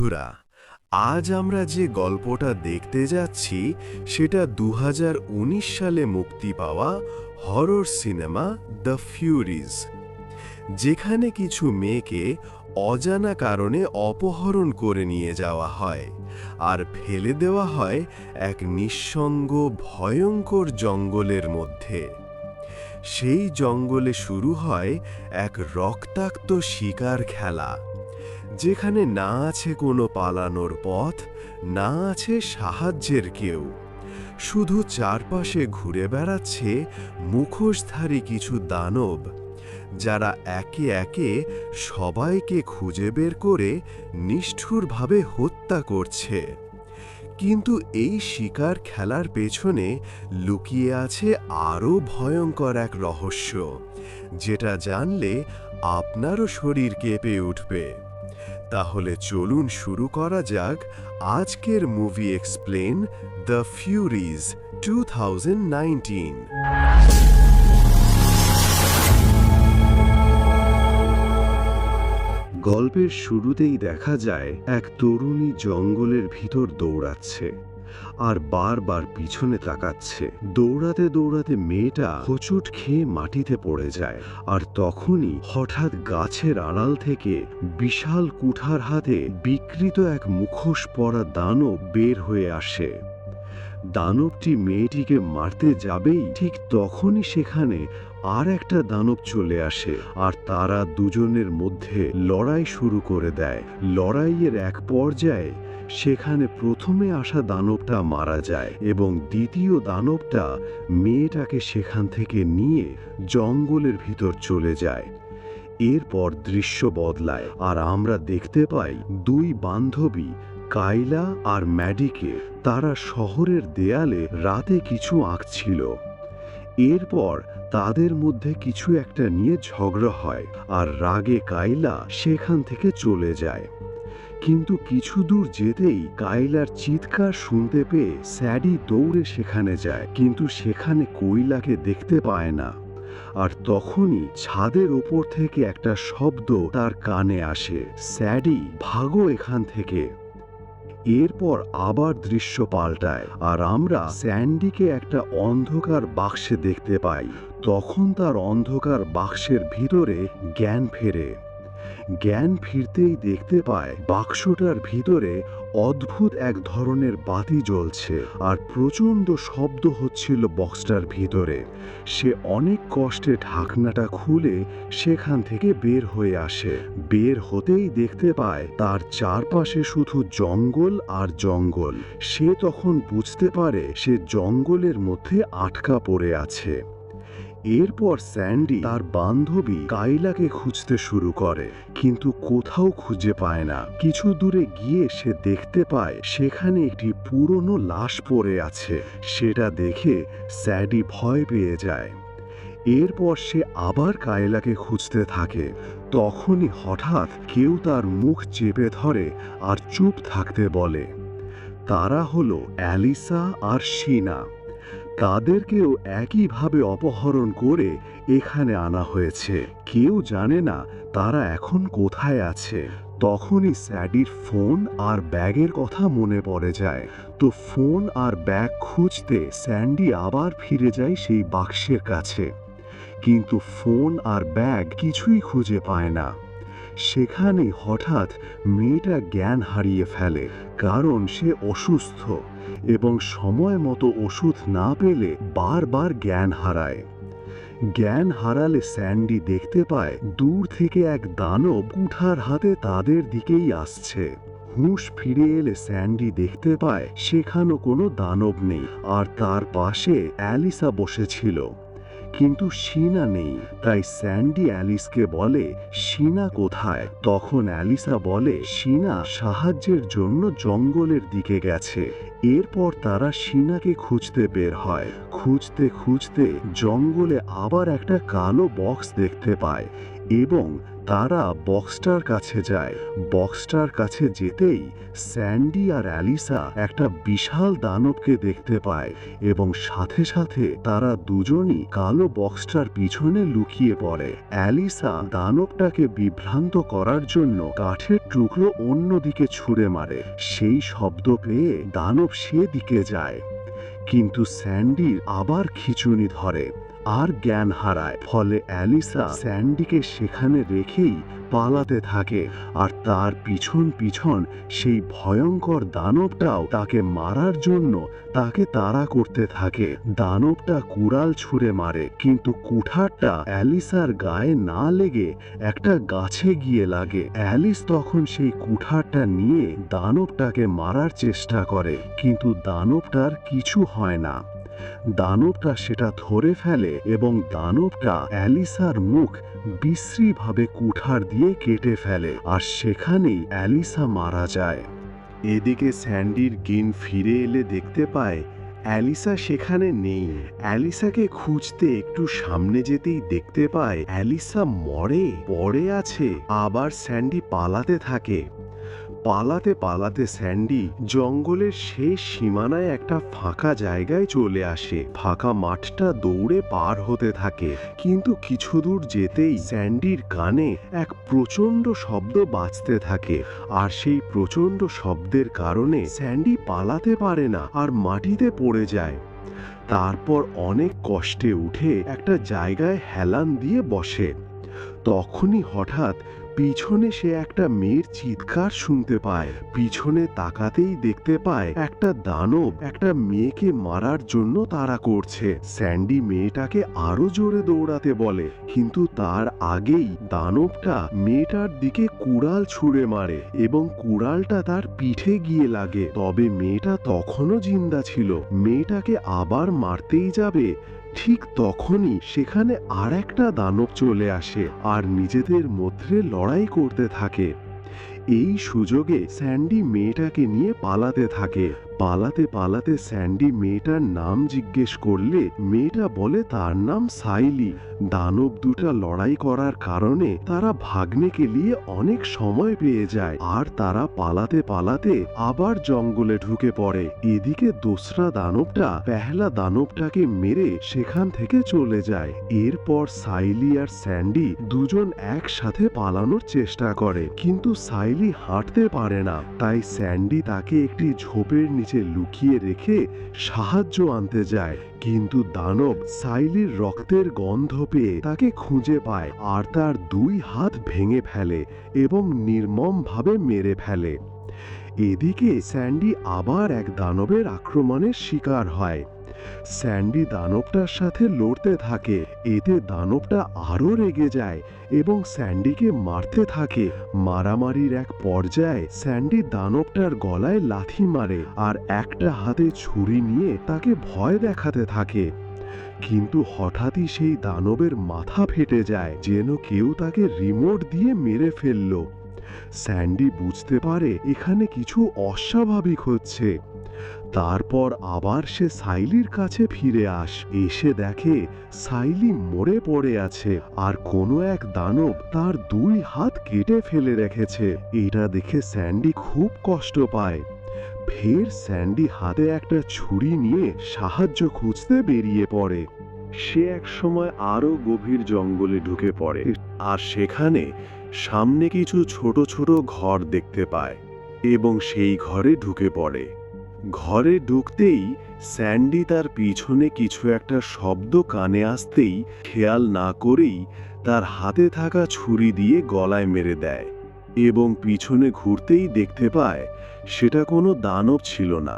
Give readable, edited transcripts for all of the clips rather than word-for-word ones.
বন্ধুরা, আজ আমরা যে গল্পটা দেখতে যাচ্ছি সেটা 2019 সালে মুক্তি পাওয়া হরর সিনেমা দ্য ফিউরিজ, যেখানে কিছু মেয়েকে অজানা কারণে অপহরণ করে নিয়ে যাওয়া হয় আর ফেলে দেওয়া হয় এক নিঃসঙ্গ ভয়ঙ্কর জঙ্গলের মধ্যে। সেই জঙ্গলে শুরু হয় এক রক্তাক্ত শিকার খেলা, যেখানে না আছে কোনো পালানোর পথ, না আছে সাহায্যের কেউ। শুধু চারপাশে ঘুরে বেড়াচ্ছে মুখোশধারী কিছু দানব, যারা একে একে সবাইকে খুঁজে বের করে নিষ্ঠুরভাবে হত্যা করছে। কিন্তু এই শিকার খেলার পেছনে লুকিয়ে আছে আরও ভয়ঙ্কর এক রহস্য, যেটা জানলে আপনারও শরীর কেঁপে উঠবে। তাহলে চলুন শুরু করা যাক আজকের মুভি এক্সপ্লেন দ্য ফিউরিজ 2019। গল্পের শুরুতেই দেখা যায় এক তরুণী জঙ্গলের ভিতর দৌড়াচ্ছে আর বারবার পিছনে তাকাচ্ছে। দৌড়াতে দৌড়াতে মেয়েটা হোঁচট খেয়ে মাটিতে পড়ে যায়, আর তখনই হঠাৎ গাছের আড়াল থেকে বিশাল কুঠার হাতে বিকৃত এক মুখোশ পরা দানব বের হয়ে আসে। দানবটি মেয়েটিকে মারতে যাবেই ঠিক তখনই সেখানে আর একটা দানব চলে আসে, আর তারা দুজনের মধ্যে লড়াই শুরু করে দেয়। লড়াইয়ের এক পর্যায়ে সেখানে প্রথমে আসা দানবটা মারা যায় এবং দ্বিতীয় দানবটা মেয়েটাকে সেখান থেকে নিয়ে জঙ্গলের ভিতর চলে যায়। এরপর দৃশ্য বদলায় আর আমরা দেখতে পাই দুই বান্ধবী, কাইলা আর ম্যাডিকে। তারা শহরের দেয়ালে রাতে কিছু আঁকছিল। এরপর তাদের মধ্যে কিছু একটা নিয়ে ঝগড়া হয় আর রাগে কাইলা সেখান থেকে চলে যায়। কিন্তু কিছু দূর যেতেই কাইলার চিৎকার শুনতে পেয়ে স্যাডি দৌড়ে সেখানে যায়, কিন্তু সেখানে কৈলাকে দেখতে পায় না। আর তখনই ছাদের ওপর থেকে একটা শব্দ তার কানে আসে, স্যাডি ভাগো এখান থেকে। এরপর আবার দৃশ্য পাল্টায় আর আমরা স্যান্ডিকে একটা অন্ধকার বাক্সে দেখতে পাই। তখন তার অন্ধকার বাক্সের ভিতরে জ্ঞান ফেরে। জ্ঞান ফিরতেই দেখতে পায় বাক্সটার ভিতরে অদ্ভুত এক ধরনের বাতি জ্বলছে আর প্রচণ্ড শব্দ হচ্ছিল বক্সটার ভিতরে। সে অনেক কষ্টে ঢাকনাটা খুলে সেখান থেকে বের হয়ে আসে। বের হতেই দেখতে পায় তার চারপাশে শুধু জঙ্গল আর জঙ্গল। সে তখন বুঝতে পারে সে জঙ্গলের মধ্যে আটকা পড়ে আছে। এরপর স্যান্ডি তার বান্ধবী কাইলাকে খুঁজতে শুরু করে, কিন্তু কোথাও খুঁজে পায় না। কিছু দূরে গিয়ে সে দেখতে পায় সেখানে একটি পুরনো লাশ পড়ে আছে। সেটা দেখে স্যান্ডি ভয় পেয়ে যায়। এরপর সে আবার কাইলাকে খুঁজতে থাকে। তখনই হঠাৎ কেউ তার মুখ চেপে ধরে আর চুপ থাকতে বলে। তারা হলো অ্যালিসা আর শিনা। তাদেরকেও একইভাবে অপহরণ করে এখানে আনা হয়েছে। কেউ জানে না তারা এখন কোথায় আছে। তখনই স্যাডির ফোন আর ব্যাগের কথা মনে পড়ে যায়। তো ফোন আর ব্যাগ খুঁজতে স্যান্ডি আবার ফিরে যায় সেই বাক্সের কাছে, কিন্তু ফোন আর ব্যাগ কিছুই খুঁজে পায় না। সেখানে হঠাৎ মেয়েটা জ্ঞান হারিয়ে ফেলে, কারণ সে অসুস্থ এবং সময় মতো ওষুধ না পেলে বারবার জ্ঞান হারায়। জ্ঞান হারালে স্যান্ডি দেখতে পায় দূর থেকে এক দানব কুঠার হাতে তাদের দিকেই আসছে। হুঁশ ফিরে এলে স্যান্ডি দেখতে পায় সেখানে কোনো দানব নেই, আর তার পাশে অ্যালিসা বসেছিল। কিন্তু শিনা নেই। তাই স্যান্ডি অ্যালিসকে বলে, শিনা কোথায়? তখন অ্যালিসা বলে শিনা সাহায্যের জন্য জঙ্গলের দিকে গেছে। এরপর তারা শিনাকে খুঁজতে বের হয়। খুঁজতে খুঁজতে জঙ্গলে আবার একটা কালো বক্স দেখতে পায়। এবং তারা বক্সটার কাছে যায়। বক্সটার কাছে যেতেই স্যান্ডি আর অ্যালিসা একটা বিশাল দানবকে দেখতে পায় এবং সাথে সাথে তারা দুজনই কালো বক্সটার পিছনে লুকিয়ে পড়ে। অ্যালিসা দানবটাকে বিভ্রান্ত করার জন্য কাঠের টুকরো অন্যদিকে ছুঁড়ে মারে। সেই শব্দ পেয়ে দানব সেদিকে যায়, কিন্তু স্যান্ডির আবার খিঁচুনি ধরে আর জ্ঞান হারায়। ফলে অ্যালিসা স্যান্ডিকে সেখানে রেখেই পালাতে থাকে, আর তার পিছন পিছন সেই ভয়ঙ্কর দানবটাও তাকে মারার জন্য তাকে তাড়া করতে থাকে। দানবটা কুড়াল ছুঁড়ে মারে, কিন্তু কুঠারটা অ্যালিসার গায়ে না লেগে একটা গাছে গিয়ে লাগে। অ্যালিস তখন সেই কুঠারটা নিয়ে দানবটাকে মারার চেষ্টা করে, কিন্তু দানবটার কিছু হয় না। দানবটা সেটা ধরে ফেলে এবং দানবটা অ্যালিসার মুখ বিশ্রীভাবে কুঠার দিয়ে কেটে ফেলে, আর সেখানেই অ্যালিসা মারা যায়। এদিকে স্যান্ডির জ্ঞান ফিরে এলে দেখতে পায় অ্যালিসা সেখানে নেই। অ্যালিসাকে খুঁজতে একটু সামনে যেতেই দেখতে পায় অ্যালিসা পড়ে আছে। আবার স্যান্ডি পালাতে থাকে। পালাতে পালাতে স্যান্ডি জঙ্গলের শেষ সীমানায় একটা ফাঁকা জায়গায় চলে আসে। ফাঁকা মাঠটা দৌড়ে পার হতে থাকে, কিন্তু কিছু দূর যেতেই স্যান্ডির কানে এক প্রচণ্ড শব্দ বাজতে থাকে, আর সেই প্রচণ্ড শব্দের কারণে স্যান্ডি পালাতে পারে না আর মাটিতে পড়ে যায়। তারপর অনেক কষ্টে উঠে একটা জায়গায় হেলান দিয়ে বসে। তখনই হঠাৎ পিছনে সে একটা মেয়ের চিৎকার শুনতে পায়। পিছনে তাকাতেই দেখতে পায় একটা দানব একটা মেয়েকে মারার জন্য তাড়া করছে। স্যান্ডি মেয়েটাকে আরো জোরে দৌড়াতে বলে, কিন্তু তার আগেই দানবটা মেয়েটার দিকে কুড়াল ছুঁড়ে মারে এবং কুড়ালটা তার পিঠে গিয়ে লাগে। তবে মেয়েটা তখনও জিন্দা ছিল। মেয়েটাকে আবার মারতেই যাবে, ঠিক তখনই সেখানে আর একটা দানব চলে আসে আর নিজেদের মধ্যে লড়াই করতে থাকে। এই সুযোগে স্যান্ডি মেয়েটাকে নিয়ে পালাতে থাকে। পালাতে পালাতে স্যান্ডি মেয়েটার নাম জিজ্ঞেস করলে মেয়েটা বলে তার নাম সাইলি। দানব দুটা লড়াই করার কারণে তারা ভাগ্নেকে নিয়ে অনেক সময় পেয়ে যায়, আর তারা পালাতে পালাতে আবার জঙ্গলে ঢুকে পড়ে। এদিকে দোসরা দানবটা পেহলা দানবটাকে মেরে সেখান থেকে চলে যায়। এরপর সাইলি আর স্যান্ডি দুজন একসাথে পালানোর চেষ্টা করে, কিন্তু সাইলি হাঁটতে পারে না। তাই স্যান্ডি তাকে একটি ঝোপের নিচে লুকিয়ে রেখে সাহায্য আনতে যায়, কিন্তু দানব সাইলির রক্তের গন্ধ পেয়ে তাকে খুঁজে পায় আর তার দুই হাত ভেঙে ফেলে এবং নির্মমভাবে মেরে ফেলে। এদিকে স্যান্ডি আবার এক দানবের আক্রমণের শিকার হয়। স্যান্ডি দানবটার সাথে লড়তে থাকে। এতে দানবটা আরো রেগে যায় এবং স্যান্ডিকে মারতে থাকে। মারামারির এক পর্যায়ে স্যান্ডি দানবটার গলায় লাথি মারে আর একটা হাতে ছুরি নিয়ে তাকে ভয় দেখাতে থাকে, কিন্তু হঠাৎই সেই দানবের মাথা ফেটে যায়, যেন কেউ তাকে রিমোট দিয়ে মেরে ফেলল। স্যান্ডি বুঝতে পারে এখানে কিছু অস্বাভাবিক হচ্ছে। তারপর আবার সে সাইলির কাছে ফিরে এসে দেখে সাইলি মরে পড়ে আছে আর কোনো এক দানব তার দুই হাত কেটে ফেলে রেখেছে। এটা দেখে স্যান্ডি খুব কষ্ট পায়। ফের স্যান্ডি হাতে একটা ছুরি নিয়ে সাহায্য খুঁজতে বেরিয়ে পড়ে। সে এক সময় আরো গভীর জঙ্গলে ঢুকে পড়ে আর সেখানে সামনে কিছু ছোট ছোট ঘর দেখতে পায় এবং সেই ঘরে ঢুকে পড়ে। ঘরে ঢুকতেই স্যান্ডি তার পিছনে কিছু একটা শব্দ কানে আসতেই খেয়াল না করেই তার হাতে থাকা ছুরি দিয়ে গলায় মেরে দেয় এবং পিছনে ঘুরতেই দেখতে পায় সেটা কোনো দানব ছিল না,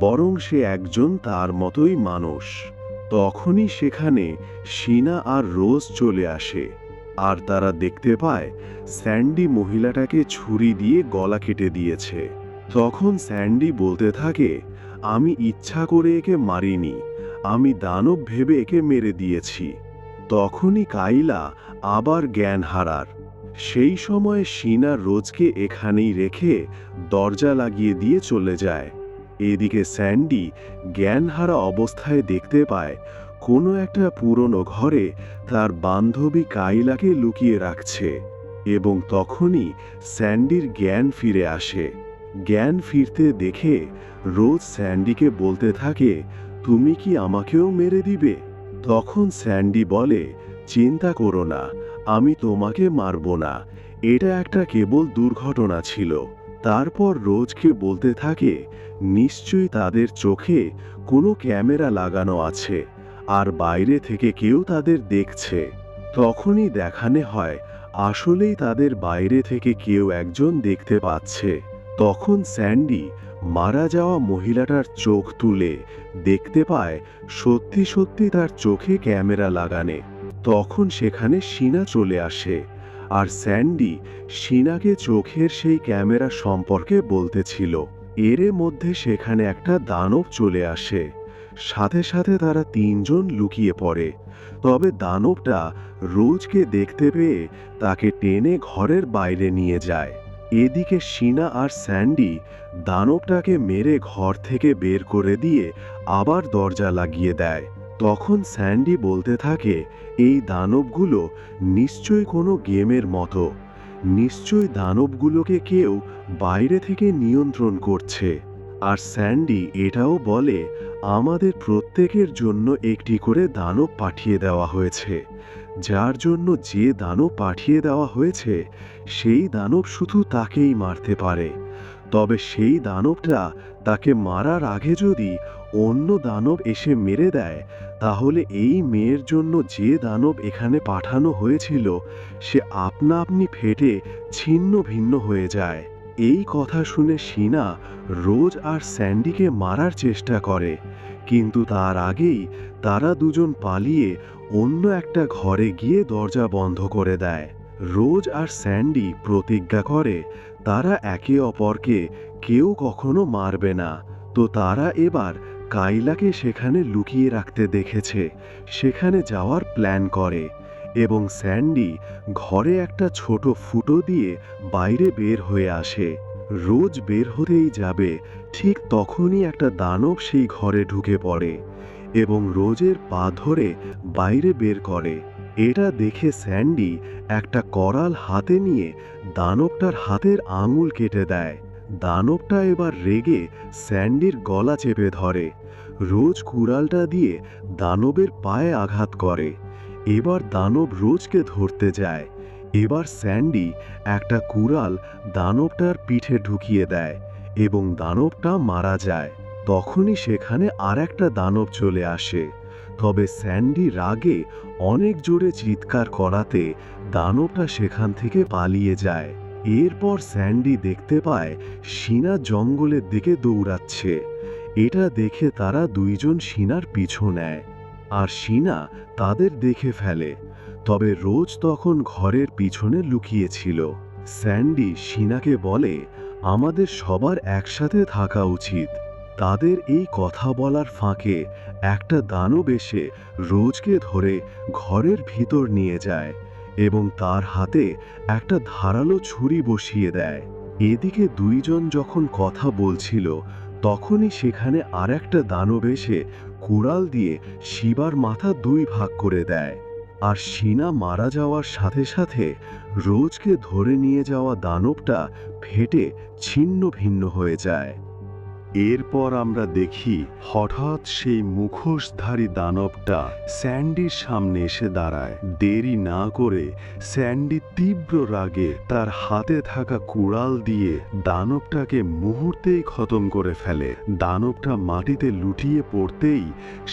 বরং সে একজন তার মতোই মানুষ। তখনই সেখানে শিনা আর রোজ চলে আসে আর তারা দেখতে পায় স্যান্ডি মহিলাটাকে ছুরি দিয়ে গলা কেটে দিয়েছে। তখন স্যান্ডি বলতে থাকে, আমি ইচ্ছা করে একে মারিনি, আমি দানব ভেবে একে মেরে দিয়েছি। তখনই কাইলা আবার জ্ঞান হারার। সেই সময় শিনা রোজকে এখানেই রেখে দরজা লাগিয়ে দিয়ে চলে যায়। এদিকে স্যান্ডি জ্ঞানহারা অবস্থায় দেখতে পায় কোনো একটা পুরনো ঘরে তার বান্ধবী কাইলাকে লুকিয়ে রাখছে। এবং তখনই স্যান্ডির জ্ঞান ফিরে আসে। জ্ঞান ফিরতে দেখে রোজ স্যান্ডিকে বলতে থাকে, তুমি কি আমাকেও মেরে দিবে? তখন স্যান্ডি বলে, চিন্তা করো না, আমি তোমাকে মারব না, এটা একটা কেবল দুর্ঘটনা ছিল। তারপর রোজকে বলতে থাকে, নিশ্চয়ই তাদের চোখে কোনো ক্যামেরা লাগানো আছে, আর বাইরে থেকে কেউ তাদের দেখছে। তখনই দেখানো হয় আসলেই তাদের বাইরে থেকে কেউ একজন দেখতে পাচ্ছে। তখন স্যান্ডি মারা যাওয়া মহিলাটার চোখ তুলে দেখতে পায় সত্যি সত্যি তার চোখে ক্যামেরা লাগানে। তখন সেখানে শীনা চলে আসে, আর স্যান্ডি শীনাকে চোখের সেই ক্যামেরা সম্পর্কে বলতেছিল। এর মধ্যে সেখানে একটা দানব চলে আসে। সাথে সাথে তারা তিনজন লুকিয়ে পড়ে। তবে দানবটা রোজকে দেখতে পেয়ে তাকে টেনে ঘরের বাইরে নিয়ে যায়। এদিকে শীনা আর স্যান্ডি দানবটাকে মেরে ঘর থেকে বের করে দিয়ে আবার দরজা লাগিয়ে দেয়। তখন স্যান্ডি বলতে থাকে, এই দানবগুলো নিশ্চয়ই কোনো গেমের মতো, নিশ্চয়ই দানবগুলোকে কেউ বাইরে থেকে নিয়ন্ত্রণ করছে। আর স্যান্ডি এটাও বলে, আমাদের প্রত্যেকের জন্য একটি করে দানব পাঠিয়ে দেওয়া হয়েছে, যার জন্য যে দানব পাঠিয়ে দেওয়া হয়েছে সেই দানব শুধু তাকেই মারতে পারে। তবে সেই দানবটা তাকে মারার আগে যদি অন্য দানব এসে মেরে দেয়, তাহলে এই মেয়ের জন্য যে দানব এখানে পাঠানো হয়েছিল সে আপনা আপনি ফেটে ছিন্ন ভিন্ন হয়ে যায়। এই কথা শুনে শীনা রোজ আর স্যান্ডিকে মারার চেষ্টা করে, কিন্তু তার আগেই তারা দুজন পালিয়ে অন্য একটা ঘরে গিয়ে দরজা বন্ধ করে দেয়। রোজ আর স্যান্ডি প্রতিজ্ঞা করে তারা একে অপরকে কেউ কখনো মারবে না। তো তারা এবার কাইলাকে সেখানে লুকিয়ে রাখতে দেখেছে, সেখানে যাওয়ার প্ল্যান করে এবং স্যান্ডি ঘরে একটা ছোট ফুটো দিয়ে বাইরে বের হয়ে আসে। রোজ বের হতেই যাবে, ঠিক তখনই একটা দানব সেই ঘরে ঢুকে পড়ে এবং রোজের পা ধরে বাইরে বের করে। এটা দেখে স্যান্ডি একটা করাল হাতে নিয়ে দানবটার হাতের আঙুল কেটে দেয়। দানবটা এবার রেগে স্যান্ডির গলা চেপে ধরে। রোজ কুড়ালটা দিয়ে দানবের পায়ে আঘাত করে। এবার দানব রোজকে ধরতে যায়। এবার স্যান্ডি একটা কুড়াল দানবটার পিঠে ঢুকিয়ে দেয় এবং দানবটা মারা যায়। তখনই সেখানে আর একটা দানব চলে আসে। তবে স্যান্ডি রাগে অনেক জোরে চিৎকার করাতে দানবটা সেখান থেকে পালিয়ে যায়। এরপর স্যান্ডি দেখতে পায় শীনা জঙ্গলের দিকে দৌড়াচ্ছে। এটা দেখে তারা দুইজন শীনার পিছু নেয়, আর শীনা তাদের দেখে ফেলে। তবে রোজ তখন ঘরের পিছনে লুকিয়েছিল। স্যান্ডি শীনাকে বলে, আমাদের সবার একসাথে থাকা উচিত। তাদের এই কথা বলার ফাঁকে একটা দানব এসে রোজকে ধরে ঘরের ভিতর নিয়ে যায় এবং তার হাতে একটা ধারালো ছুরি বসিয়ে দেয়। এদিকে দুইজন যখন কথা বলছিল, তখনই সেখানে আর একটা দানব এসে কুড়াল দিয়ে শিবার মাথা দুই ভাগ করে দেয়। আর শীনা মারা যাওয়ার সাথে সাথে রোজকে ধরে নিয়ে যাওয়া দানবটা ফেটে ছিন্ন ভিন্ন হয়ে যায়। এরপর আমরা দেখি হঠাৎ সেই মুখোশধারী দানবটা স্যান্ডির সামনে এসে দাঁড়ায়। দেরি না করে স্যান্ডি তীব্র রাগে তার হাতে থাকা কুড়াল দিয়ে দানবটাকে মুহূর্তেই খতম করে ফেলে। দানবটা মাটিতে লুটিয়ে পড়তেই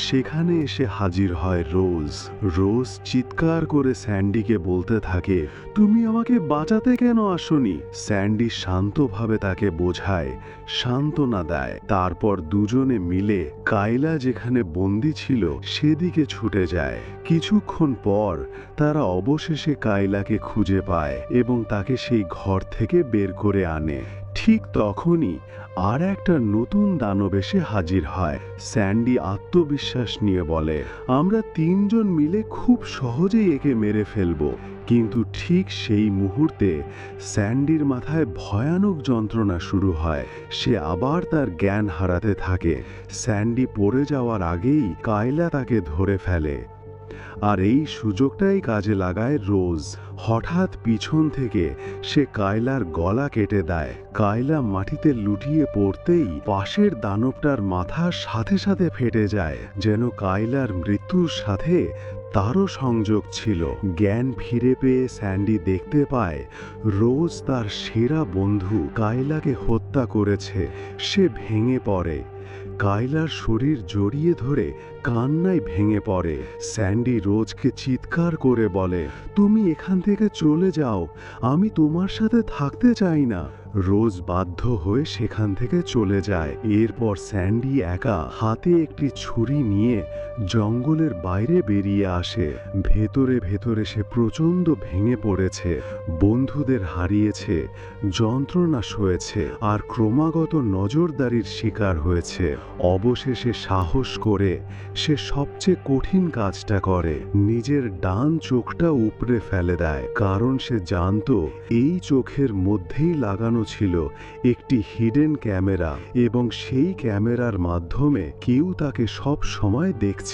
সেখানে এসে হাজির হয় রোজ। রোজ চিৎকার করে স্যান্ডিকে বলতে থাকে, তুমি আমাকে বাঁচাতে কেন আসোনি? স্যান্ডি শান্তভাবে তাকে বোঝায়, সান্ত্বনা দেয়। তারপর দুজনে মিলে কাইলা যেখানে বন্দী ছিল সেদিকে ছুটে যায়। কিছুক্ষণ পর তারা অবশেষে কাইলাকে খুঁজে পায় এবং তাকে সেই ঘর থেকে বের করে আনে। ঠিক তখনই আর একটা নতুন দানব এসে হাজির হয়। স্যান্ডি আত্মবিশ্বাস নিয়ে বলে, আমরা তিনজন মিলে খুব সহজেই একে মেরে ফেলব। কিন্তু ঠিক সেই মুহূর্তে স্যান্ডির মাথায় ভয়ানক যন্ত্রণা শুরু হয়। সে আবার তার জ্ঞান হারাতে থাকে। স্যান্ডি পড়ে যাওয়ার আগেই কায়লা তাকে ধরে ফেলে। আর এই সুযোগটাই কাজে লাগায় রোজ। হঠাৎ পিছন থেকে সে কায়লার গলা কেটে দেয়। কায়লা মাটিতে লুটিয়ে পড়তেই পাশের দানবটার মাথা সাথে সাথে ফেটে যায়, যেন কায়লার মৃত্যুর সাথে তারও সংযোগ ছিল। জ্ঞান ফিরে পেয়ে স্যান্ডি দেখতে পায় রোজ তার সেরা বন্ধু কায়লাকে হত্যা করেছে। সে ভেঙে পড়ে, কায়লার শরীর জড়িয়ে ধরে কান্নায় ভেঙে পড়ে। স্যান্ডি রোজকে চিৎকার করে বলে, তুমি এখান থেকে চলে যাও, আমি তোমার সাথে থাকতে চাই না। রোজ বাধ্য হয়ে সেখান থেকে চলে যায়। এরপর স্যান্ডি একা হাতে একটি ছুরি নিয়ে জঙ্গলের বাইরে বেরিয়ে আসে। ভেতরে ভেতরে সে প্রচণ্ড ভেঙে পড়েছে, বন্ধুদের হারিয়েছে, যন্ত্রণা সয়েছে আর ক্রমাগত নজরদারির শিকার হয়েছে। অবশেষে সাহস করে সে সবচেয়ে কঠিন কাজটা করে, নিজের ডান চোখটা উপড়ে ফেলে দেয়। কারণ সে জানতো এই চোখের মধ্যেই লাগানো ছিল একটি হিডেন ক্যামেরা এবং সেই ক্যামেরার মাধ্যমে কেউ তাকে সব সময় দেখছে।